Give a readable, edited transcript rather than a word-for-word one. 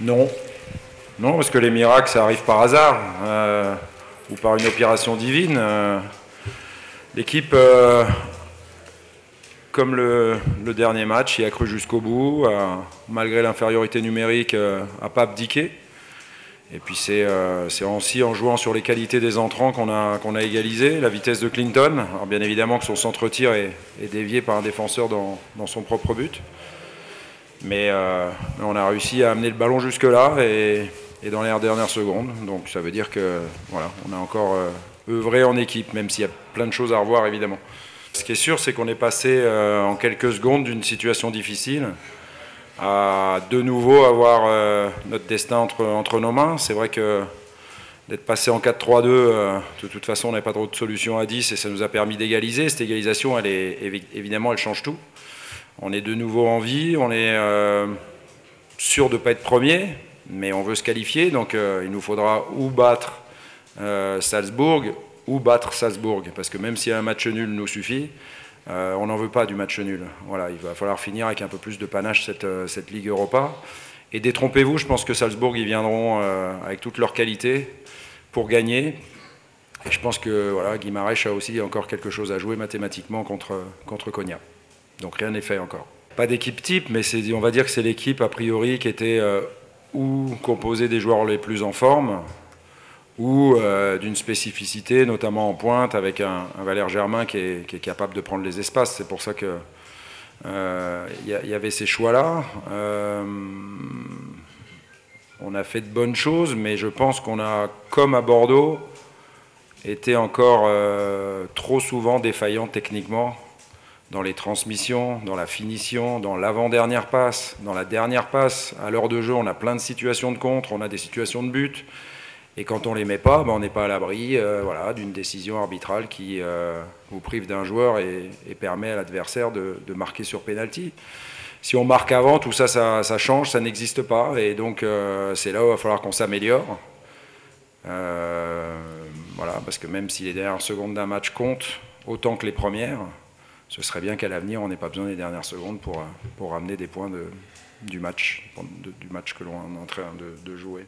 Non. Non, parce que les miracles, ça arrive par hasard ou par une opération divine. L'équipe, comme le dernier match, y a cru jusqu'au bout, malgré l'infériorité numérique, n'a pas abdiqué. Et puis c'est aussi en jouant sur les qualités des entrants qu'on a égalisé. La vitesse de Clinton, alors bien évidemment que son centre-tir est dévié par un défenseur dans son propre but. Mais on a réussi à amener le ballon jusque-là et dans les dernières secondes. Donc ça veut dire que voilà, on a encore œuvré en équipe, même s'il y a plein de choses à revoir évidemment. Ce qui est sûr, c'est qu'on est passé en quelques secondes d'une situation difficile à de nouveau avoir notre destin entre nos mains. C'est vrai que d'être passé en 4-3-2, de toute façon on n'avait pas trop de solution à 10 et ça nous a permis d'égaliser. Cette égalisation, évidemment, elle change tout. On est de nouveau en vie, on est sûr de ne pas être premier, mais on veut se qualifier, donc il nous faudra ou battre Salzbourg ou battre Salzbourg, parce que même si un match nul nous suffit, on n'en veut pas du match nul. Voilà, il va falloir finir avec un peu plus de panache cette Ligue Europa. Et détrompez-vous, je pense que Salzbourg, ils viendront avec toutes leurs qualités pour gagner. Et je pense que voilà, Guimarães a aussi encore quelque chose à jouer mathématiquement contre Konya. Donc rien n'est fait encore. Pas d'équipe type, mais on va dire que c'est l'équipe a priori qui était ou composée des joueurs les plus en forme, ou d'une spécificité, notamment en pointe, avec un Valère Germain qui est capable de prendre les espaces. C'est pour ça que y avait ces choix-là. On a fait de bonnes choses, mais je pense qu'on a, comme à Bordeaux, été encore trop souvent défaillant techniquement dans les transmissions, dans la finition, dans l'avant-dernière passe, dans la dernière passe. À l'heure de jeu, on a plein de situations de contre, on a des situations de but. Et quand on ne les met pas, on n'est pas à l'abri voilà, d'une décision arbitrale qui vous prive d'un joueur et permet à l'adversaire de marquer sur pénalty. Si on marque avant, tout ça, ça change, ça n'existe pas. Et donc, c'est là où il va falloir qu'on s'améliore. Voilà, parce que même si les dernières secondes d'un match comptent autant que les premières, ce serait bien qu'à l'avenir, on n'ait pas besoin des dernières secondes pour ramener des points du match que l'on est en train de jouer.